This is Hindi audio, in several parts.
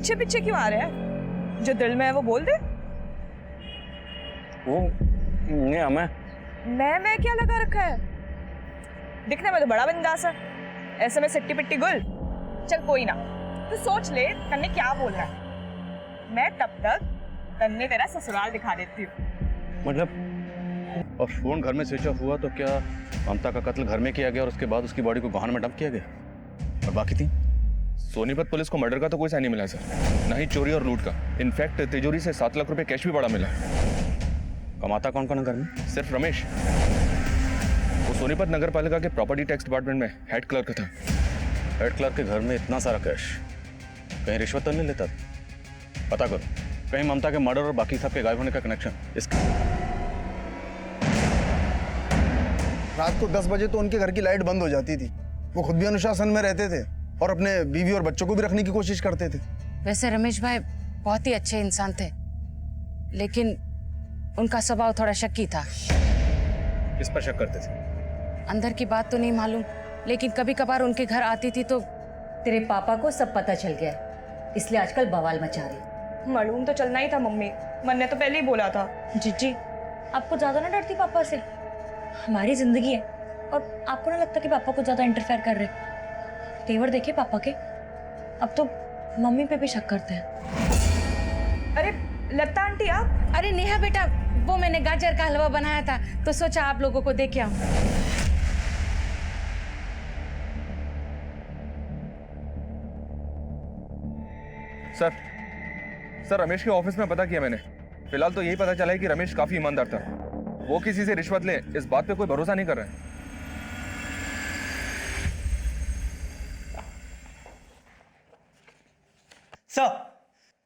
पीछे पीछे क्यों आ रहे हैं? जो दिल में है वो बोल दे। वो नहीं हमें मैं क्या लगा रखा है? दिखने में तो बड़ा बिंदास है, ऐसे में सिट्टी पिट्टी गुल। चल कोई ना, तू सोच ले तन्ने क्या बोलना है। मैं तब तक तन्ने तेरा ससुराल दिखा देती हूँ। मतलब और फोन घर में स्विच ऑफ हुआ तो क्या ममता का कत्ल घर में किया गया और उसके बाद उसकी बॉडी को वाहन में डंप किया गया? और बाकी थी सोनीपत पुलिस को मर्डर का तो कोई साइन नहीं मिला सर, ना ही चोरी और लूट का। इनफैक्ट तिजोरी से 7 लाख रुपए कैश भी बड़ा मिला। कमाता कौन कौन है घर में? सिर्फ रमेश। वो सोनीपत नगर पालिका के प्रॉपर्टी टैक्स डिपार्टमेंट में हेड क्लर्क था। हेड क्लर्क के घर में इतना सारा कैश, कहीं रिश्वत तो नहीं लेता? पता करो, कहीं ममता के मर्डर और बाकी सबके गायब होने का कनेक्शन इसका। रात को 10 बजे तो उनके घर की लाइट बंद हो जाती थी। वो खुद भी अनुशासन में रहते थे और अपने बीवी और बच्चों को भी रखने की कोशिश करते थे। वैसे रमेश भाई बहुत ही अच्छे इंसान थे, लेकिन उनका स्वभाव थोड़ा शक्की था। किस पर शक करते थे? अंदर की बात तो नहीं मालूम, लेकिन कभी कभार उनके घर आती थी तो। तेरे पापा को सब पता चल गया, इसलिए आजकल बवाल मचा रही। मालूम तो चलना ही था मम्मी, मन ने तो पहले ही बोला था। जीजी, आपको ज्यादा ना डरती पापा से? हमारी जिंदगी है और आपको ना लगता कि पापा को ज्यादा इंटरफेयर कर रहे? तेवर देखे पापा के, अब तो मम्मी पे भी शक करते हैं। अरे लता आंटी आप? अरे नेहा बेटा, वो मैंने गाजर का हलवा बनाया था तो सोचा आप लोगों को दे के आऊं। सर रमेश के ऑफिस में पता किया मैंने। फिलहाल तो यही पता चला है कि रमेश काफी ईमानदार था। वो किसी से रिश्वत ले इस बात पे कोई भरोसा नहीं कर रहा है।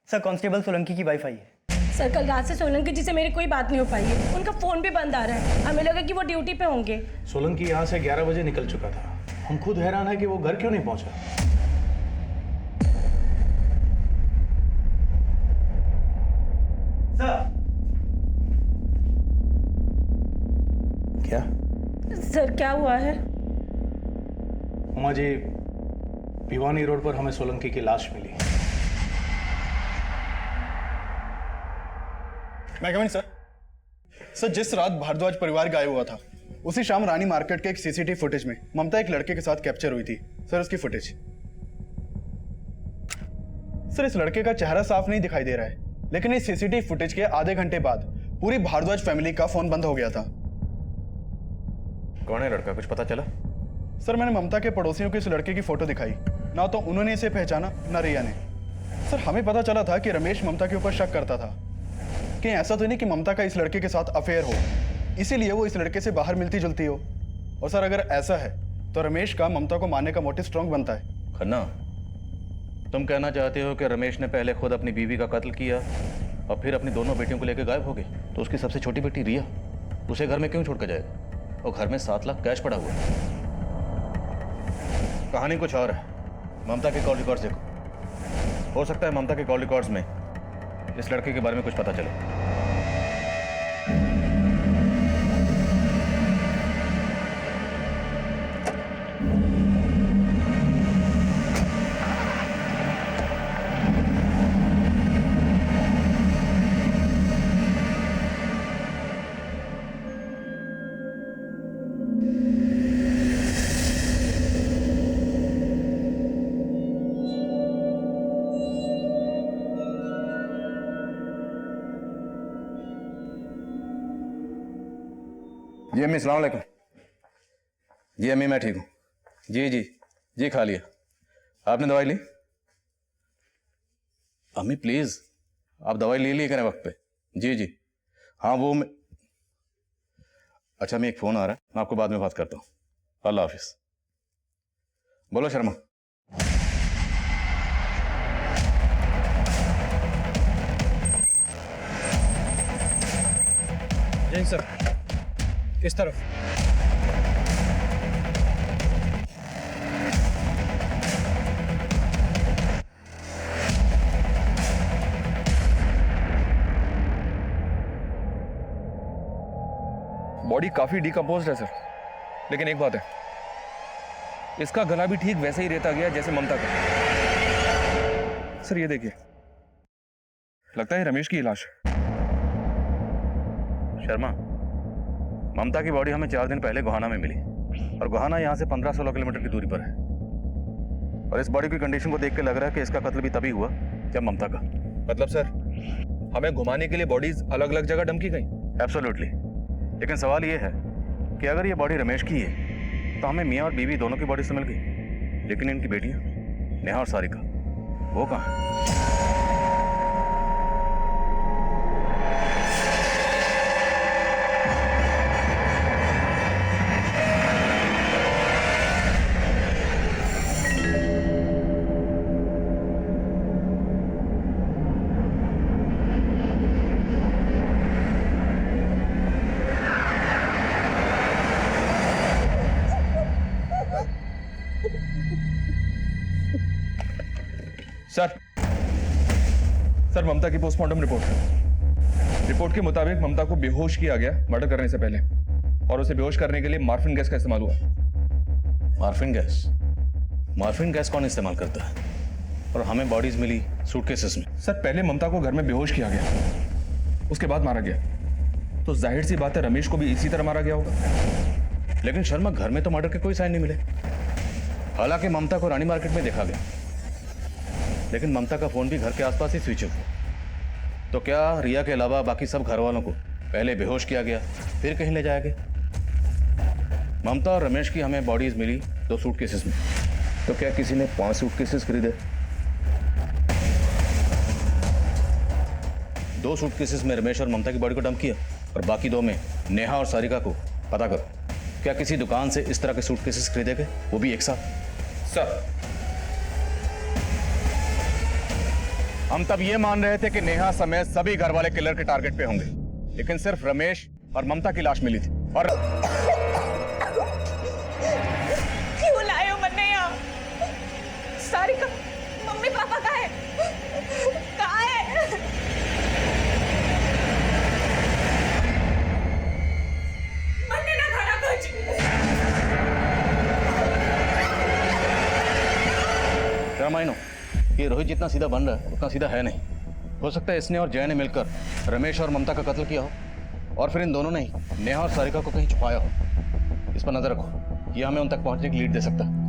सर कांस्टेबल सोलंकी की वाइफ आई है। सर कल रात से सोलंकी जी से मेरी कोई बात नहीं हो पाई है। उनका फोन भी बंद आ रहा है। हमें लगा कि वो ड्यूटी पे होंगे। सोलंकी यहाँ से 11 बजे निकल चुका था। हम खुद हैरान है कि वो घर क्यों नहीं पहुंचा। सर क्या? सर क्या हुआ है? उमा जी, भिवानी रोड पर हमें सोलंकी की लाश मिली। मैं कमिंग सर? सर जिस रात भारद्वाज परिवार गायब हुआ था, उसी शाम रानी मार्केट के एक सीसीटीवी फुटेज में ममता एक लड़के के साथ कैप्चर हुई थी। सर उसकी फुटेज। सर इस लड़के का चेहरा साफ नहीं दिखाई दे रहा है, लेकिन इस सीसीटीवी फुटेज के आधे घंटे बाद पूरी भारद्वाज फैमिली का फोन बंद हो गया था। कौन है लड़का, कुछ पता चला? सर मैंने ममता के पड़ोसियों को इस लड़के की फोटो दिखाई, ना तो उन्होंने इसे पहचाना ना रिया ने। सर हमें पता चला था कि रमेश ममता के ऊपर शक करता था। कहीं ऐसा तो नहीं कि ममता का इस लड़के के साथ अफेयर हो, इसीलिए वो इस लड़के से बाहर मिलती जुलती हो। और सर अगर ऐसा है तो रमेश का ममता को मारने का मोटिव स्ट्रॉन्ग बनता है। खन्ना, तुम कहना चाहते हो कि रमेश ने पहले खुद अपनी बीवी का कत्ल किया और फिर अपनी दोनों बेटियों को लेकर गायब हो गए, तो उसकी सबसे छोटी बेटी रिया उसे घर में क्यों छोड़ कर जाएगा? और घर में 7 लाख कैश पड़ा हुआ है। कहानी कुछ और है। ममता के कॉल रिकॉर्ड्स देखो, हो सकता है ममता के कॉल रिकॉर्ड्स में इस लड़के के बारे में कुछ पता चले। जी अम्मी, सलाम अलैकुम। जी अम्मी मैं ठीक हूँ। जी जी जी खा लिया। आपने दवाई ली? अम्मी प्लीज, आप दवाई ले लिए करें वक्त पे। जी जी हाँ वो मैं। अच्छा मैं एक फ़ोन आ रहा है, मैं आपको बाद में बात करता हूँ। अल्लाह हाफिज। बोलो शर्मा। जय सर, इस तरफ। बॉडी काफी डिकम्पोज्ड है सर, लेकिन एक बात है, इसका गला भी ठीक वैसे ही रहता गया जैसे ममता का। सर ये देखिए, लगता है रमेश की लाश है। शर्मा, ममता की बॉडी हमें 4 दिन पहले गोहाना में मिली और गोहाना यहाँ से 15-16 किलोमीटर की दूरी पर है। और इस बॉडी की कंडीशन को देख के लग रहा है कि इसका कत्ल भी तभी हुआ जब ममता का। मतलब सर, हमें घुमाने के लिए बॉडीज अलग अलग जगह डंप की गई? एब्सोल्युटली। लेकिन सवाल ये है कि अगर ये बॉडी रमेश की है तो हमें मियाँ और बीवी दोनों की बॉडी से मिल गई, लेकिन इनकी बेटियाँ नेहा और सारिका वो कहाँ है? सर, ममता की पोस्टमार्टम रिपोर्ट के मुताबिक ममता को बेहोश किया गया मर्डर करने से पहले, और उसे बेहोश करने के लिए मार्फिन गैस का इस्तेमाल हुआ। Morphine gas? मार्फिन गैस कौन इस्तेमाल करता है? और हमें बॉडीज मिली सूटकेसेस में। सर, पहले ममता को घर में बेहोश किया गया, उसके बाद मारा गया, तो जाहिर सी बात है रमेश को भी इसी तरह मारा गया होगा। लेकिन शर्मा, घर में तो मर्डर के कोई साइन नहीं मिले। हालांकि ममता को रानी मार्केट में देखा गया, लेकिन ममता का फोन भी घर के आसपास ही स्विच ऑफ हुआ। तो क्या रिया के अलावा बाकी सब घर वालों को पहले बेहोश किया गया फिर कहीं ले जाया गया? ममता और रमेश की हमें बॉडीज मिली 2 सूटकेसेस में, तो क्या किसी ने 5 सूटकेसेस खरीदे? 2 सूटकेसेस में रमेश और ममता की बॉडी को डंप किया और बाकी 2 में नेहा और सारिका को। पता करो, क्या किसी दुकान से इस तरह के सूटकेसेस खरीदे गए, वो भी एक साथ? सर, हम तब ये मान रहे थे कि नेहा समेत सभी घर वाले किलर के टारगेट पे होंगे, लेकिन सिर्फ रमेश और ममता की लाश मिली थी। और क्यों लाए हो मन्ने यहाँ? सारिका, मम्मी पापा कहाँ है? कहाँ है? मन्ने ना खाना कुछ। क्या मायनो, ये रोहित जितना सीधा बन रहा है उतना सीधा है नहीं। हो सकता है इसने और जय ने मिलकर रमेश और ममता का कत्ल किया हो, और फिर इन दोनों ने ही नेहा और सारिका को कहीं छुपाया हो। इस पर नजर रखो, ये हमें उन तक पहुंचने की लीड दे सकता है।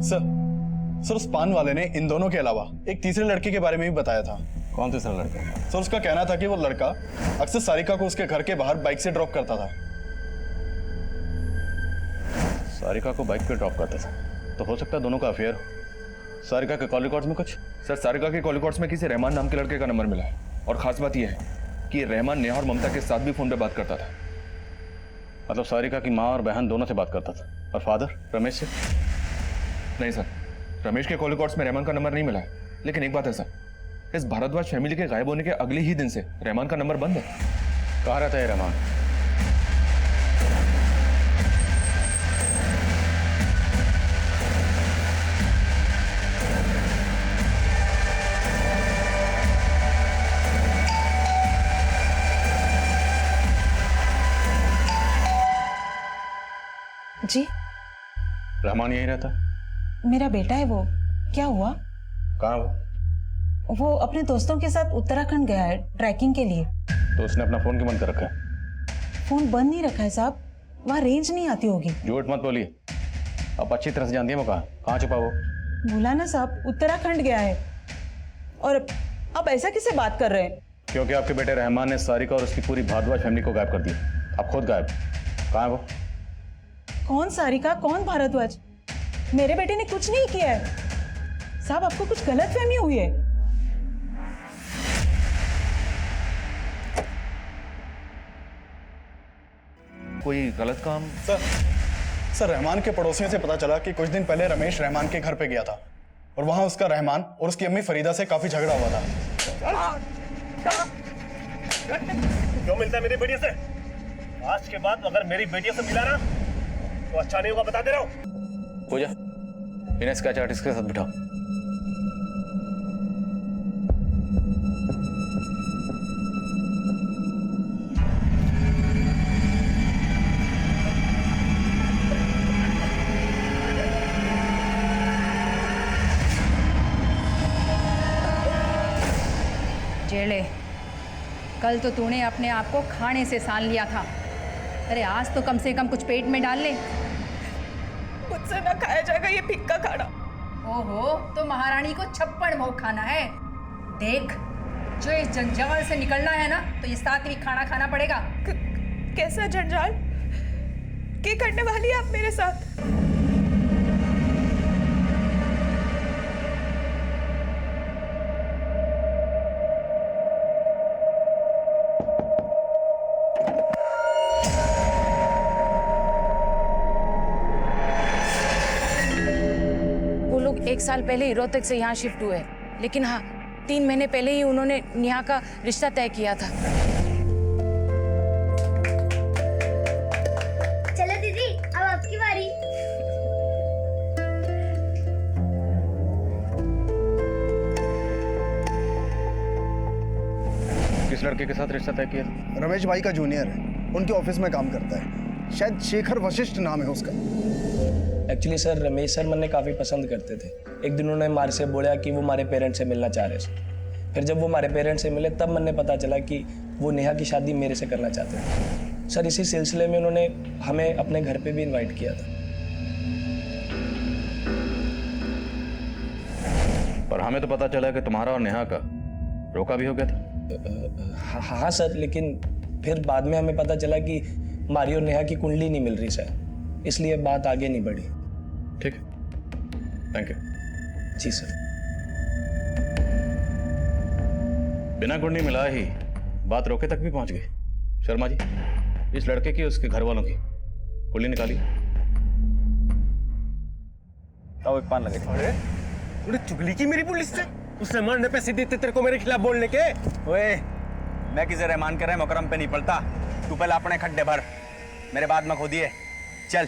सर, उस पान वाले ने इन दोनों के अलावा एक तीसरे लड़के के बारे में भी बताया था। कौन तीसरा लड़का? सर, उसका कहना था कि वो लड़का अक्सर सारिका को उसके घर के बाहर बाइक से ड्रॉप करता था। सारिका को बाइक पे ड्रॉप करता था, तो हो सकता है दोनों का अफेयर हो। सारिका के कॉल रिकॉर्ड्स में कुछ? सर, सारिका के कॉल रिकॉर्ड्स में किसी रहमान नाम के लड़के का नंबर मिला है, और खास बात यह है कि रहमान नेहा और ममता के साथ भी फोन पे बात करता था। मतलब सारिका की माँ और बहन दोनों से बात करता था, और फादर रमेश से? नहीं सर, रमेश के कॉल रिकॉर्ड्स में रहमान का नंबर नहीं मिला है। लेकिन एक बात है सर, इस भारद्वाज फैमिली के गायब होने के अगले ही दिन से रहमान का नंबर बंद है। कहाँ रहता है रहमान? जी, रहमान यहीं रहता? मेरा बेटा है वो। क्या हुआ? कहाँ वो अपने दोस्तों के साथ उत्तराखंड गया है ट्रैकिंग के लिए। तो उसने अपना फोन क्यों बंद कर रखा है? फोन बंद नहीं रखा है साहब, वहाँ रेंज नहीं आती होगी। झूठ मत बोलिए, आप अच्छी तरह से जानती है वो कहाँ छुपा वो? बोला ना साहब, उत्तराखंड गया है। और आप ऐसा किससे बात कर रहे हैं? क्योंकि आपके बेटे रहमान ने सारिका और उसकी पूरी भारद्वाज फैमिली को गायब कर दिया। आप खुद गायब। कहाँ है वो? कौन सारिका, कौन भारद्वाज? मेरे बेटे ने कुछ नहीं किया है साहब, आपको कुछ गलतफहमी हुई है। कोई गलत काम? सर, रहमान के पड़ोसियों से पता चला कि कुछ दिन पहले रमेश रहमान के घर पे गया था, और वहां उसका रहमान और उसकी अम्मी फरीदा से काफी झगड़ा हुआ था। क्यों मिलता है मेरी बेटियों से? आज के बाद अगर मेरी बेटियों से मिला ना तो अच्छा नहीं होगा, बता दे रहा हूँ। पूजा, इन्हें स्केच आर्टिस्ट के साथ बिठाओ। जेले कल तो तूने अपने आप को खाने से सान लिया था। अरे आज तो कम से कम कुछ पेट में डाल ले। मुझसे ना खाया जाएगा ये फिक्का खाना। ओहो, तो महारानी को 56 भोग खाना है। देख, जो इस जंजाल से निकलना है ना, तो ये सात्विक खाना खाना पड़ेगा। कैसा जंजाल? क्या करने वाली है आप मेरे साथ? वो लोग 1 साल पहले ही रोहतक से यहाँ शिफ्ट हुए, लेकिन हाँ 3 महीने पहले ही उन्होंने नेहा का रिश्ता तय किया था। चलो दीदी, अब आपकी बारी। किस लड़के के साथ रिश्ता तय किया था? रमेश भाई का जूनियर है, उनके ऑफिस में काम करता है, शायद शेखर वशिष्ठ नाम है उसका। एक्चुअली सर रमेश सर मैंने काफ़ी पसंद करते थे। एक दिन उन्होंने मारे से बोला कि वो हमारे पेरेंट्स से मिलना चाह रहे थे। फिर जब वो हमारे पेरेंट्स से मिले तब मैंने पता चला कि वो नेहा की शादी मेरे से करना चाहते थे। सर इसी सिलसिले में उन्होंने हमें अपने घर पे भी इनवाइट किया था। पर हमें तो पता चला कि तुम्हारा और नेहा का रोका भी हो गया था। हाँ सर, लेकिन फिर बाद में हमें पता चला कि मारी और नेहा की कुंडली नहीं मिल रही सर, इसलिए बात आगे नहीं बढ़ी। ठीक है, थैंक यू। Ji sir. बिना कुंडली मिला ही बात रोके तक भी पहुंच गई। शर्मा जी, इस लड़के की उसके घर वालों की कुंडली निकाली। आओ एक पान लगे। अरे तूने चुगली की मेरी पुलिस से? उसने मरने पे सीधी तेरे को मेरे खिलाफ बोलने के? ओए, मैं किसे रहमान कर रहा है मुकरम पे नहीं पड़ता। तू पहले अपने खड्डे भर, मेरे बाद में खोदिए। चल।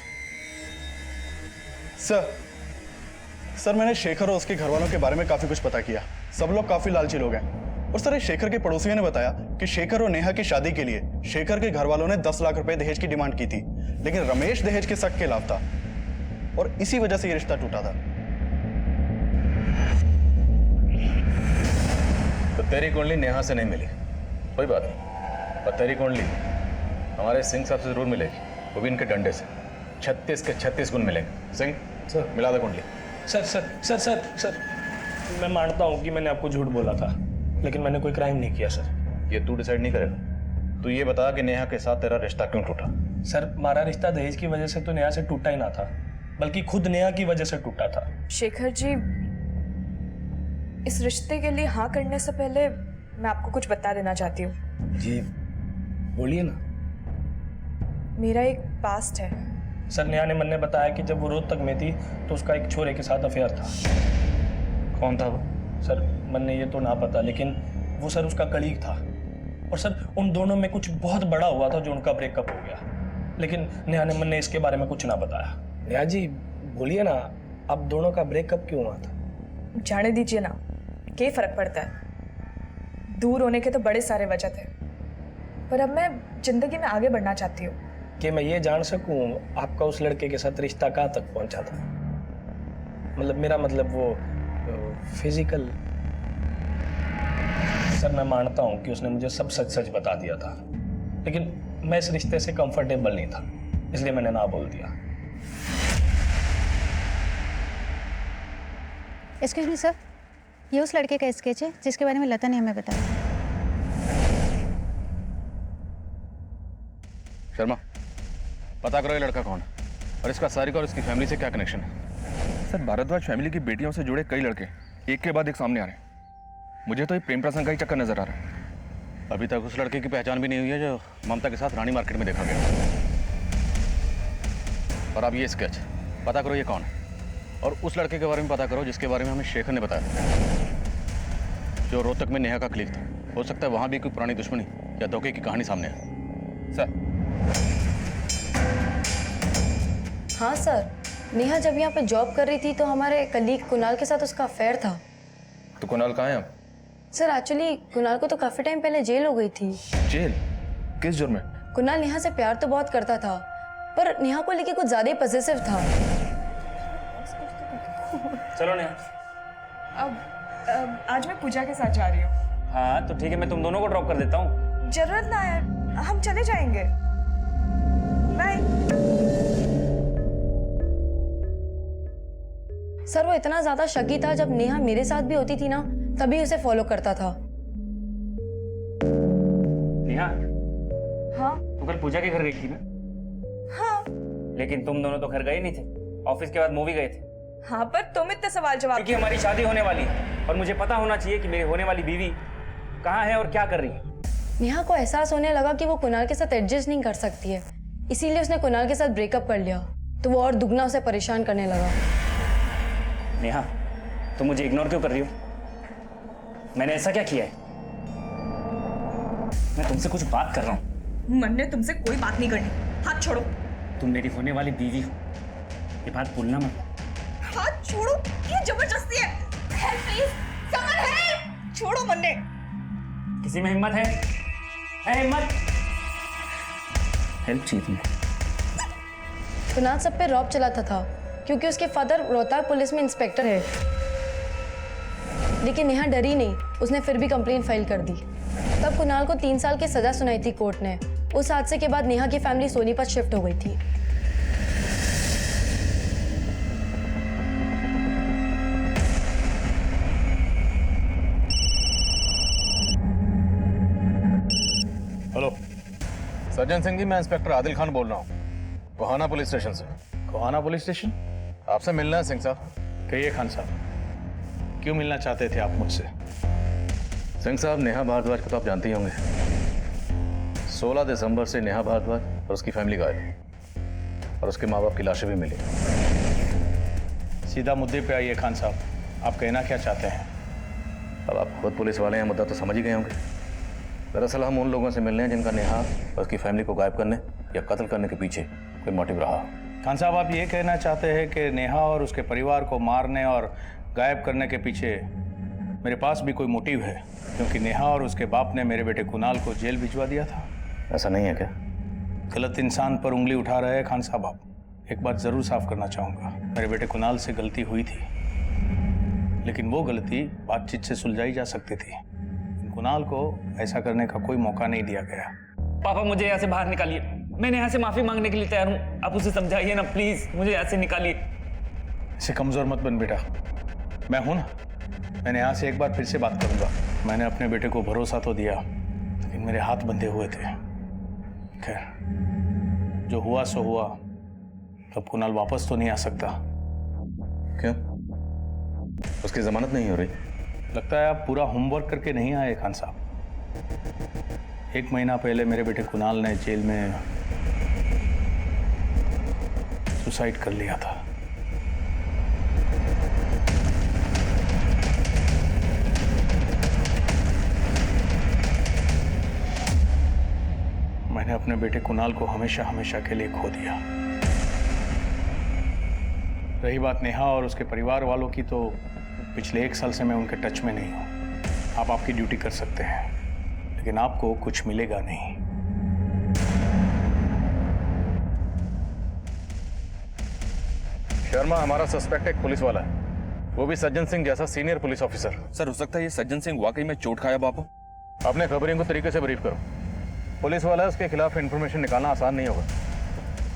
सर मैंने शेखर और उसके घर वालों के बारे में काफी कुछ पता किया। सब लोग काफी लालची लोग हैं। और सर शेखर के पड़ोसियों ने बताया कि शेखर और नेहा की शादी के लिए शेखर के घर वालों ने 10 लाख रुपए दहेज की डिमांड की थी, लेकिन रमेश दहेज के सख्त खिलाफ था और इसी वजह से ये रिश्ता टूटा था। तो तेरी कुंडली नेहा से नहीं मिली, कोई बात नहीं, पर तेरी कुंडली हमारे सिंह साहब से जरूर मिलेगी, वो भी इनके डंडे से। 36 के 36 गुण मिलेंगे। सिंह सर मिला दे कुंडली। Sir sir sir sir sir मैं मानता हूँ कि मैंने आपको झूठ बोला था, लेकिन मैंने कोई क्राइम नहीं किया सर। ये तू डिसाइड नहीं करेगा। तू ये बता कि नेहा के साथ तेरा रिश्ता क्यों टूटा? सर हमारा रिश्ता दहेज की वजह से तो नेहा से टूटा ही ना था, बल्कि खुद नेहा की वजह से टूटा था। शेखर जी, इस रिश्ते के लिए हाँ करने से पहले मैं आपको कुछ बता देना चाहती हूँ। जी बोलिए ना। मेरा एक पास्ट है। सर नेहा ने मैंने बताया कि जब वो रोहतक में थी तो उसका एक छोरे के साथ अफेयर था। कौन था वो? सर मैंने ये तो ना पता, लेकिन वो सर उसका कलीग था। और सर उन दोनों में कुछ बहुत बड़ा हुआ था जो उनका ब्रेकअप हो गया, लेकिन नेहा ने मैंने इसके बारे में कुछ ना बताया। नेहा जी बोलिए ना, अब दोनों का ब्रेकअप क्यों हुआ था? जाने दीजिए ना, क्या फर्क पड़ता है। दूर होने के तो बड़े सारे वजह थे, पर अब मैं जिंदगी में आगे बढ़ना चाहती हूँ। कि मैं ये जान सकूं आपका उस लड़के के साथ रिश्ता कहाँ तक पहुंचा था? मतलब मेरा मतलब वो फिजिकल। सर मैं मानता हूं कि उसने मुझे सब सच सच बता दिया था, लेकिन मैं इस रिश्ते से कंफर्टेबल नहीं था, इसलिए मैंने ना बोल दिया। एक्सक्यूज मी सर, ये उस लड़के का स्केच है जिसके बारे में लता ने हमें बताया। शर्मा, पता करो ये लड़का कौन है और इसका सारिका और इसकी फैमिली से क्या कनेक्शन है। सर भारद्वाज फैमिली की बेटियों से जुड़े कई लड़के एक के बाद एक सामने आ रहे हैं। मुझे तो ये प्रेम प्रसंग का ही चक्कर नजर आ रहा है। अभी तक उस लड़के की पहचान भी नहीं हुई है जो ममता के साथ रानी मार्केट में देखा गया। और अब ये स्केच, पता करो ये कौन है और उस लड़के के बारे में पता करो जिसके बारे में हमें शेखर ने बताया, जो रोहतक में नेहा का क्लिक था। हो सकता है वहां भी कोई पुरानी दुश्मनी या धोखे की कहानी सामने है। सर। हाँ सर, नेहा जब यहाँ पे जॉब कर रही थी तो हमारे कलीग कुणाल के साथ उसका अफेयर था। तो कुणाल कहाँ है अब? सर एक्चुअली कुणाल को तो काफी टाइम पहले जेल हो गई थी। जेल? किस जुर्म में? कुणाल नेहा से प्यार तो बहुत करता था, पर नेहा को लेके कुछ ज्यादा ही पॉसेसिव था। चलो नेहा। अब आज मैं पूजा के साथ जा रही हूँ। हाँ तो ठीक है, मैं तुम दोनों को ड्रॉप कर देता हूँ। जरूरत ना है, हम चले जाएंगे। बाय। सर वो इतना ज्यादा शकी था, जब नेहा मेरे साथ भी होती थी ना तभी उसे फॉलो करता था। नेहा, हाँ तू कल पूजा के घर गई थी ना? हाँ लेकिन तुम दोनों तो घर गए नहीं थे, ऑफिस के बाद मूवी गए थे। हाँ, पर तुम इतने सवाल जवाब। क्योंकि हमारी शादी होने वाली है और मुझे पता होना चाहिए कि मेरी होने वाली बीवी कहाँ है और क्या कर रही है। नेहा को एहसास होने लगा कि वो कुणाल के साथ एडजस्ट नहीं कर सकती है, इसीलिए उसने कुणाल के साथ ब्रेकअप कर लिया। तो वो और दुगना उसे परेशान करने लगा। नेहा, तुम मुझे इग्नोर क्यों कर रही हो? मैंने ऐसा क्या किया है? मैं तुमसे कुछ बात कर रहा हूँ। मन ने तुमसे कोई बात नहीं करनी, हाथ छोड़ो। तुम मेरी होने वाली बीवी हो, ये बात भूलना मत। हाथ छोड़ो, ये जबरदस्ती है। Help please, summon help. छोड़ो मन्ने। किसी में हिम्मत है हिम्मत? हेल्प चाहिए तुम्हें? कुणाल सब पे रौब चलाता था क्योंकि उसके फादर रोहतक पुलिस में इंस्पेक्टर है। लेकिन नेहा डरी नहीं, उसने फिर भी कंप्लेन फाइल कर दी। तब कुणाल को 3 साल की सजा सुनाई थी कोर्ट ने। उस हादसे के बाद नेहा की फैमिली सोनीपत शिफ्ट हो गई थी। हेलो सज्जन सिंह जी, मैं इंस्पेक्टर आदिल खान बोल रहा हूँ, कोहाना पुलिस स्टेशन से। कोहाना पुलिस स्टेशन? आपसे मिलना है सिंह साहब। कहिए खान साहब, क्यों मिलना चाहते थे आप मुझसे? सिंह साहब, नेहा भारद्वाज को तो आप जानते ही होंगे। 16 दिसंबर से नेहा भारद्वाज और उसकी फैमिली गायब है और उसके माँ बाप की लाशें भी मिली। सीधा मुद्दे पे आइए खान साहब, आप कहना क्या चाहते हैं? अब आप खुद पुलिस वाले हैं, मुद्दा तो समझ ही गए होंगे। दरअसल हम उन लोगों से मिलने हैं जिनका नेहा और उसकी फैमिली को गायब करने या कत्ल करने के पीछे कोई मोटिव रहा। खान साहब, आप ये कहना चाहते हैं कि नेहा और उसके परिवार को मारने और गायब करने के पीछे मेरे पास भी कोई मोटिव है, क्योंकि नेहा और उसके बाप ने मेरे बेटे कुणाल को जेल भिजवा दिया था? ऐसा नहीं है क्या? गलत इंसान पर उंगली उठा रहे हैं खान साहब आप। एक बात ज़रूर साफ करना चाहूँगा, मेरे बेटे कुणाल से गलती हुई थी, लेकिन वो गलती बातचीत से सुलझाई जा सकती थी। कुणाल को ऐसा करने का कोई मौका नहीं दिया गया। पापा, मुझे यहाँ से बाहर निकालिए। मैंने यहाँ से माफी मांगने के लिए तैयार हूँ, आप उसे समझाइए ना प्लीज, मुझे यहाँ से निकालिए। इसे कमजोर मत बन बेटा, मैं हूं ना। मैंने यहाँ से एक बार फिर से बात करूंगा। मैंने अपने बेटे को भरोसा तो दिया, लेकिन मेरे हाथ बंधे हुए थे। खैर, जो हुआ सो हुआ। अब कुणाल वापस तो नहीं आ सकता। क्यों? उसकी जमानत नहीं हो रही? लगता है आप पूरा होमवर्क करके नहीं आए खान साहब। 1 महीना पहले मेरे बेटे कुणाल ने जेल में सुसाइड कर लिया था। मैंने अपने बेटे कुणाल को हमेशा हमेशा के लिए खो दिया। रही बात नेहा और उसके परिवार वालों की, तो पिछले 1 साल से मैं उनके टच में नहीं हूं। आप आपकी ड्यूटी कर सकते हैं, लेकिन आपको कुछ मिलेगा नहीं। शर्मा हमारा सस्पेक्ट एक पुलिस वाला है, वो भी सज्जन सिंह जैसा सीनियर पुलिस ऑफिसर। सर, हो सकता है ये सज्जन सिंह वाकई में चोट खाया बापू। अपने खबरियों को तरीके से ब्रीफ करो। पुलिस वाला है, उसके खिलाफ इंफॉर्मेशन निकालना आसान नहीं होगा।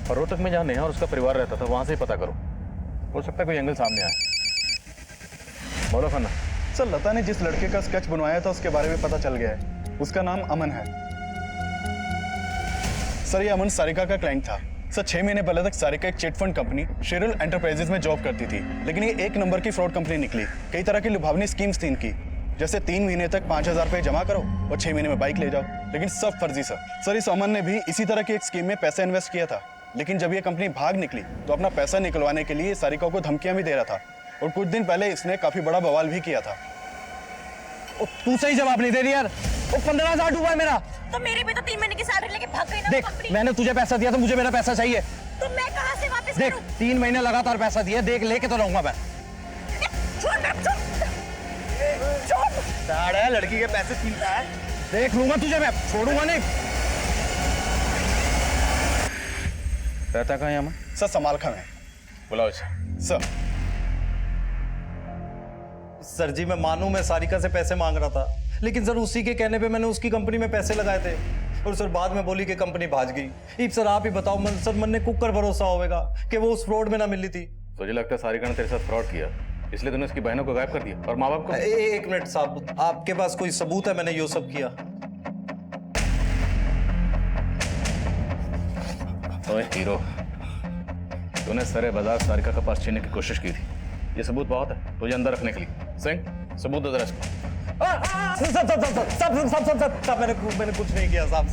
और रोहतक में जहाँ नेहा और उसका परिवार रहता था वहां से ही पता करो, हो सकता है कोई एंगल सामने आए। बोलो खन्ना। सर, लता ने जिस लड़के का स्केच बनवाया था उसके बारे में पता चल गया है। उसका नाम अमन है। सर, ये अमन सारिका का क्लाइंट था। सर, 6 महीने पहले तक सारिका एक chit fund company Cheryl enterprises में जॉब करती थी, लेकिन ये 1 नंबर की फ्रॉड कंपनी निकली। कई तरह की लुभावनी स्कीम्स थी इनकी, जैसे 3 महीने तक 5,000 रुपये जमा करो और 6 महीने में बाइक ले जाओ, लेकिन सब फर्जी सर। इस अमन ने भी इसी तरह की एक स्कीम में पैसा इन्वेस्ट किया था, लेकिन जब ये कंपनी भाग निकली तो अपना पैसा निकलवाने के लिए सारिका को धमकियां भी दे रहा था, और कुछ दिन पहले इसने काफी बड़ा बवाल भी किया था। तू सही जवाब नहीं दे रही यार। वो 15,000 डूबा है मेरा। तो मेरी भी तो 3 महीने की सैलरी लेके भाग गई ना देख, कंपनी। मैंने तुझे पैसा दिया तो मुझे मेरा पैसा चाहिए। तो मैं कहाँ से वापस देख, करूं? 3 महीने लगातार पैसा दिया, देख लेके तो रहूंगा मैं। साड़ा है, लड़की के पैसे छीनता है। देख लूंगा तुझे, मैं छोड़ूंगा नहीं। रहता कहाँ है अमन? सर, समालखा में। बुलाओ इसे। सर जी मैं मानू मैं सारिका से पैसे मांग रहा था, लेकिन सर उसी के कहने पे मैंने उसकी कंपनी में पैसे लगाए थे और सर बाद में बोली कि कंपनी भाग गई। सर आप ही बताओ सर मन ने कुकर भरोसा होगा कि वो उस फ्रॉड में ना मिली थी। तुझे लगता है सारिका ने तेरे साथ फ्रॉड किया इसलिए तूने उसकी बहनों को गायब कर दिया और माँ बाप को? एक मिनट साहब, आपके पास कोई सबूत है मैंने ये सब किया? ओए हीरो, तूने सरे बाजार सारिका का पास छीनने की कोशिश की थी। ये सबूत बहुत है तुझे अंदर रखने के लिए। सिंह सबूत दे जरा इसको। साहब मैंने कुछ नहीं किया साहब।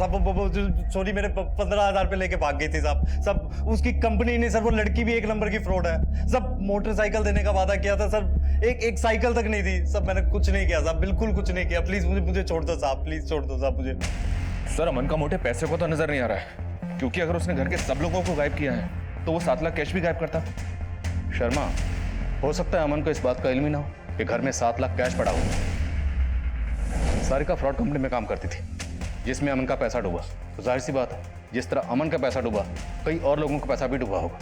सॉरी, मेरे 15,000 रुपए लेके भाग गई थी साहब। उसकी कंपनी नहीं सर, वो लड़की भी एक नंबर की फ्रॉड है। सब मोटरसाइकिल देने का वादा किया था सर, एक साइकिल तक नहीं दी। सब मैंने कुछ नहीं किया साहब, बिल्कुल कुछ नहीं किया। प्लीज मुझे छोड़ दो साहब, प्लीज छोड़ दो साहब मुझे। सर अमन का मोटे पैसे को तो नजर नहीं आ रहा है, क्योंकि अगर उसने घर के सब लोगों को गायब किया है तो वो 7 लाख कैश भी गायब करता। शर्मा, हो सकता है अमन को इस बात का इल्म ही ना हो कि घर में 7 लाख कैश पड़ा हो। सारिका फ्रॉड कंपनी में काम करती थी जिसमें अमन का पैसा डूबा, तो जाहिर सी बात है जिस तरह अमन का पैसा डूबा कई और लोगों का पैसा भी डूबा होगा,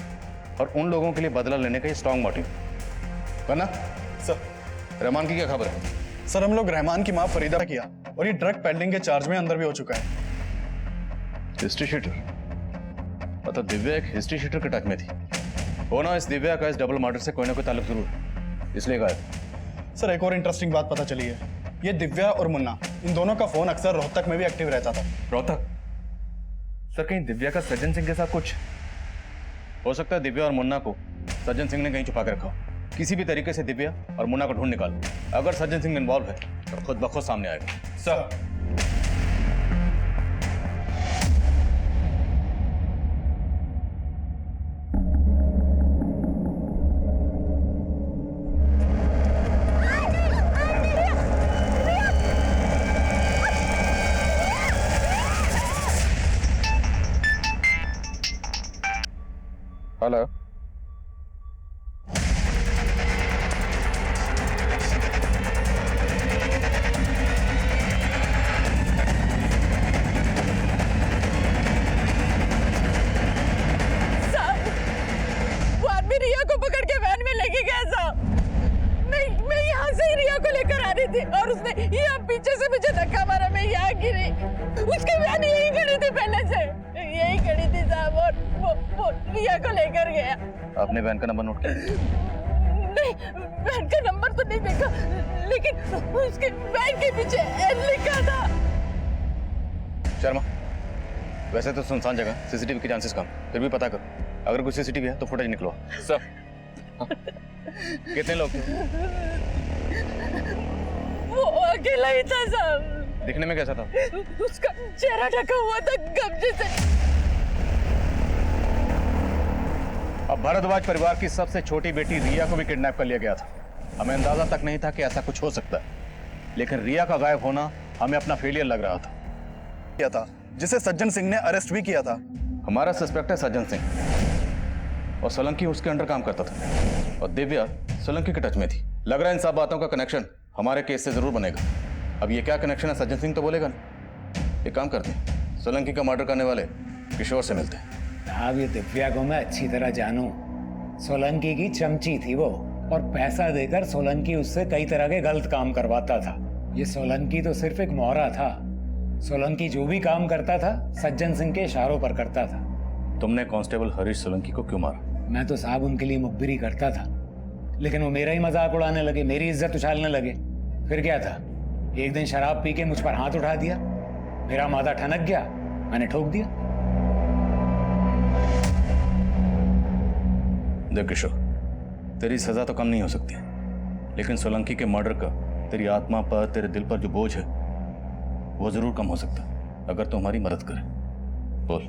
और उन लोगों के लिए बदला लेने का ये स्ट्रॉन्ग मोटिव। वरना सर रहमान की क्या खबर है? सर हम लोग रहमान की मां फरीदा ने किया और ये ड्रग पेडलिंग के चार्ज में अंदर भी हो चुका है। हिस्ट्री शीटर, मतलब दिव्या एक हिस्ट्री शीटर के टच में थी। हो ना, इस दिव्या का इस डबल मर्डर से कोई ना कोई ताल्लुक जरूर है, इसलिए गायब। सर एक और इंटरेस्टिंग बात पता चली है, ये दिव्या और मुन्ना इन दोनों का फोन अक्सर रोहतक में भी एक्टिव रहता था। रोहतक? सर कहीं दिव्या का सज्जन सिंह के साथ कुछ? हो सकता है दिव्या और मुन्ना को सज्जन सिंह ने कहीं छुपा के रखा हो। किसी भी तरीके से दिव्या और मुन्ना को ढूंढ निकालो। अगर सज्जन सिंह इन्वॉल्व है तो खुद ब खुद सामने आएगा। सर हेलो, वो आदमी रिया को पकड़ के वैन में लेके गया साहब। मैं यहाँ से ही रिया को लेकर आ रही थी और उसने यहाँ पीछे से मुझे धक्का मारा, मैं यहाँ गिरी। उसकी वैन यही खड़ी थी, पहले से यही खड़ी थी साहब, और वो रिया को लेकर गया। आपने वैन का नंबर नोट किया? नहीं, वैन का नंबर तो नहीं देखा, लेकिन उसके वैन के पीछे एन लिखा था। शर्मा, वैसे तो सुनसान जगह, सीसीटीवी के चांसेस कम, फिर भी पता करो। अगर कोई सीसीटीवी है तो फुटेज निकलो। सर कितने लोग थे? वो अकेला ही था साहब। दिखने में कैसा था? उसका चेहरा ढका हुआ था गमजे से। अब भारद्वाज परिवार की सबसे छोटी बेटी रिया को भी किडनैप कर लिया गया था। हमें अंदाजा तक नहीं था कि ऐसा कुछ हो सकता है, लेकिन रिया का गायब होना हमें अपना फेलियर लग रहा था। किया था जिसे सज्जन सिंह ने अरेस्ट भी किया था। हमारा सस्पेक्ट है सज्जन सिंह, और सोलंकी उसके अंडर काम करता था, और दिव्या सोलंकी के टच में थी। लग रहा है इन सब बातों का कनेक्शन हमारे केस से जरूर बनेगा। अब ये क्या कनेक्शन है सज्जन सिंह तो बोलेगा ना। एक काम करते हैं, सोलंकी का मर्डर करने वाले किशोर से मिलते हैं। अब ये दिव्या को मैं अच्छी तरह जानूं। सोलंकी की चमची थी वो, और पैसा देकर सोलंकी उससे कई तरह के गलत काम करवाता था। ये सोलंकी तो सिर्फ एक मोहरा था। सोलंकी जो भी काम करता था सज्जन सिंह के इशारों पर करता था। तुमने कांस्टेबल हरीश सोलंकी को क्यों मारा? मैं तो साहब उनके लिए मुखबिरी करता था, लेकिन वो मेरा ही मजाक उड़ाने लगे, मेरी इज्जत उछालने लगे। फिर क्या था, एक दिन शराब पी के मुझ पर हाथ उठा दिया, मेरा माथा ठनक गया, मैंने ठोक दिया। देख किशोर, तेरी सजा तो कम नहीं हो सकती, लेकिन सोलंकी के मर्डर का तेरी आत्मा पर, तेरे दिल पर जो बोझ है वो जरूर कम हो सकता है अगर तू हमारी मदद करे। बोल,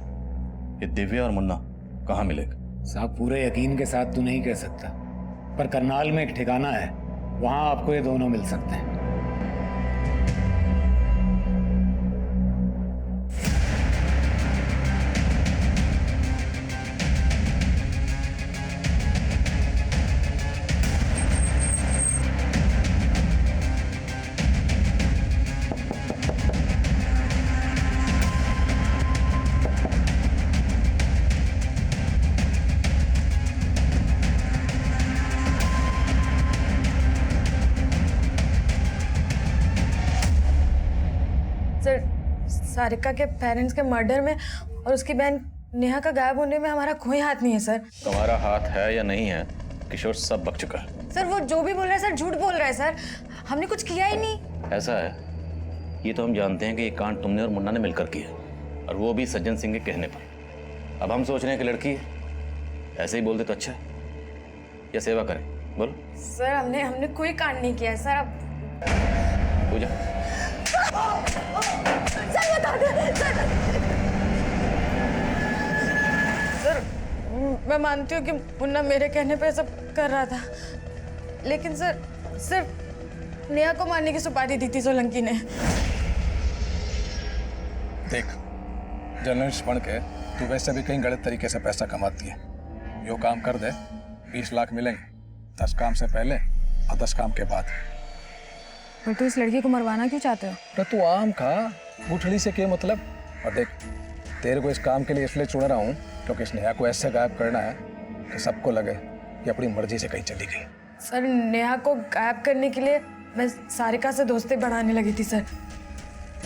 ये दिव्या और मुन्ना कहाँ मिलेगा? साहब पूरे यकीन के साथ तो नहीं कह सकता, पर करनाल में एक ठिकाना है, वहां आपको ये दोनों मिल सकते हैं। सारिका के पेरेंट्स के मर्डर में और उसकी बहन नेहा का गायब होने में हमारा कोई हाथ नहीं है सर। तुम्हारा हाथ है या नहीं है किशोर सब बक चुका है। सर वो जो भी बोल रहा है सर झूठ बोल रहा है सर, हमने कुछ किया ही नहीं। ऐसा है, ये तो हम जानते हैं कि ये कांड तुमने और मुन्ना ने मिलकर किया, और वो भी सज्जन सिंह के कहने पर। अब हम सोच रहे हैं कि लड़की है, ऐसे ही बोल दे तो अच्छा है, या सेवा करें? बोलो। सर हमने कोई कांड नहीं किया है सर। अब पूजा सर बता दे सर, मैं मानती हूँ कि मुन्ना मेरे कहने पे सब कर रहा था, लेकिन सर सिर्फ नेहा को मारने की सुपारी दी थी सोलंकी ने। देख, जर्नलिस्ट बन के तू वैसे भी कहीं गलत तरीके से पैसा कमाती है। यो काम कर दे, 20 लाख मिलेंगे, 10 काम से पहले और 10 काम के बाद। पर तू इस लड़की को मरवाना क्यों चाहते हो? तो तू आम खा, गुठली से क्या मतलब? और देख, तेरे को इस काम के लिए इसलिए चुन रहा हूँ क्योंकि इस नेहा को ऐसे गायब करना है कि सबको लगे कि अपनी मर्जी से कहीं चली गई। सर नेहा को गायब करने के लिए मैं सारिका से दोस्ती बढ़ाने लगी थी सर।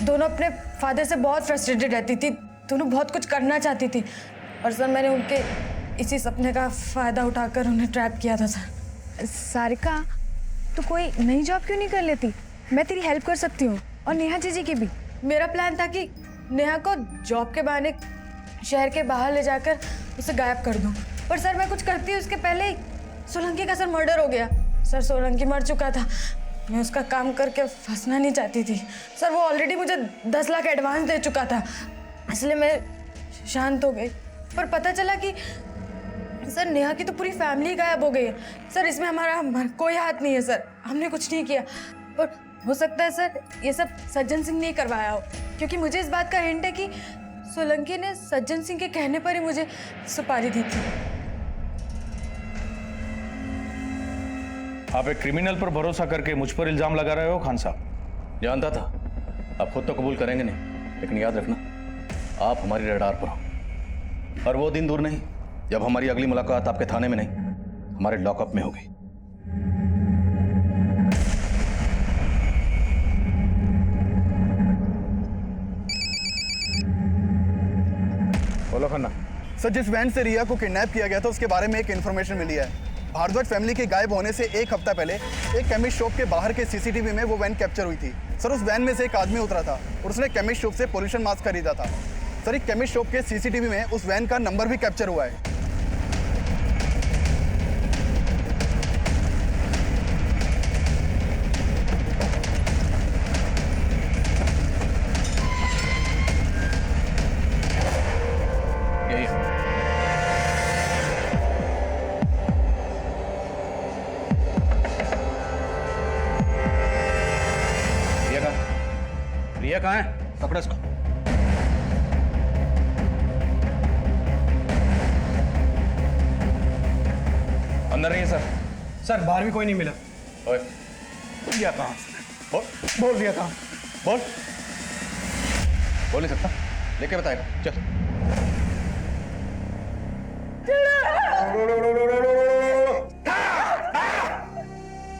दोनों अपने फादर से बहुत फ्रस्ट्रेटेड रहती थी, दोनों बहुत कुछ करना चाहती थी, और सर मैंने उनके इसी सपने का फ़ायदा उठाकर उन्हें ट्रैप किया था सर। सारिका, तू कोई नई जॉब क्यों नहीं कर लेती? मैं तेरी हेल्प कर सकती हूँ, और नेहा जीजी की भी। मेरा प्लान था कि नेहा को जॉब के बहाने शहर के बाहर ले जाकर उसे गायब कर दूं, पर सर मैं कुछ करती उसके पहले ही सोलंकी का सर मर्डर हो गया। सर सोलंकी मर चुका था, मैं उसका काम करके फंसना नहीं चाहती थी सर। वो ऑलरेडी मुझे 10 लाख एडवांस दे चुका था, इसलिए मैं शांत हो गई। पर पता चला कि सर नेहा की तो पूरी फैमिली गायब हो गई है सर। इसमें हमारा कोई हाथ नहीं है सर, हमने कुछ नहीं किया। पर हो सकता है सर ये सब सज्जन सिंह ने करवाया हो, क्योंकि मुझे इस बात का हिंट है कि सोलंकी ने सज्जन सिंह के कहने पर ही मुझे सुपारी दी थी। आप एक क्रिमिनल पर भरोसा करके मुझ पर इल्जाम लगा रहे हो खान साहब? जानता था, आप खुद तो कबूल करेंगे नहीं, लेकिन याद रखना आप हमारी रडार पर हो, और वो दिन दूर नहीं जब हमारी अगली मुलाकात आपके थाने में नहीं, हमारे लॉकअप में होगी। बोलो खन्ना। सर जिस वैन से रिया को किडनैप किया गया था उसके बारे में एक इन्फॉर्मेशन मिली है। भारद्वाज फैमिली के गायब होने से एक हफ्ता पहले एक केमिस्ट शॉप के बाहर के सीसीटीवी में वो वैन कैप्चर हुई थी। सर उस वैन में से एक आदमी उतरा था और उसने केमिस्ट शॉप से पोल्यूशन मास्क खरीदा था। सर एक केमिस्ट शॉप के सीसीटीवी में उस वैन का नंबर भी कैप्चर हुआ है। रिया कहाँ है? पकड़ो इसको। अंदर नहीं है सर। सर बाहर भी कोई नहीं मिला। ओए, रिया कहाँ? बोल रिया कहाँ? बोल नहीं सकता, लेके बताएगा। चल।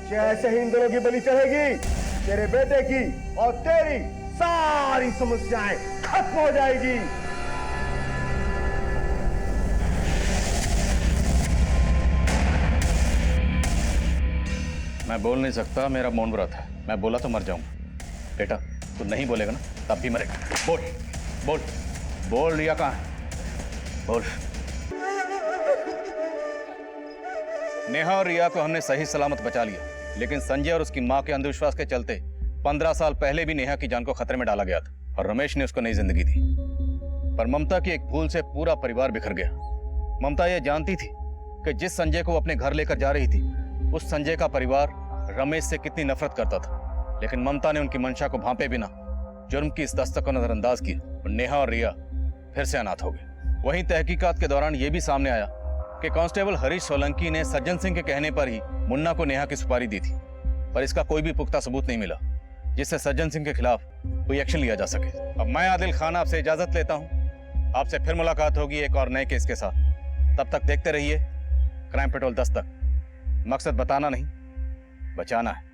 जैसे ही इन दोनों की बलि चढ़ेगी, तेरे बेटे की और तेरी सारी समस्याएं खत्म हो जाएगी। मैं बोल नहीं सकता, मेरा मौन व्रत है। मैं बोला तो मर जाऊंगा। बेटा तू नहीं बोलेगा ना, तब भी मरेगा। बोल बोल बोल, रिया कहाँ है? बोल। नेहा और रिया को हमने सही सलामत बचा लिया, लेकिन संजय और उसकी मां के अंधविश्वास के चलते 15 साल पहले भी नेहा की जान को खतरे में डाला गया था, और रमेश ने उसको नई जिंदगी दी। पर ममता की एक भूल से पूरा परिवार बिखर गया। ममता यह जानती थी कि जिस संजय को वो अपने घर लेकर जा रही थी, उस संजय का परिवार रमेश से कितनी नफरत करता था, लेकिन ममता ने उनकी मंशा को भांपे बिना जुर्म की इस दस्तक को नजरअंदाज किया, और नेहा और रिया फिर से अनाथ हो गए। वहीं तहकीकात के दौरान यह भी सामने आया कि कांस्टेबल हरीश सोलंकी ने सज्जन सिंह के कहने पर ही मुन्ना को नेहा की सुपारी दी थी, पर इसका कोई भी पुख्ता सबूत नहीं मिला जिससे सज्जन सिंह के खिलाफ कोई एक्शन लिया जा सके। अब मैं आदिल खान आपसे इजाजत लेता हूं, आपसे फिर मुलाकात होगी एक और नए केस के साथ। तब तक देखते रहिए क्राइम पेट्रोल 10 तक। मकसद बताना नहीं, बचाना है।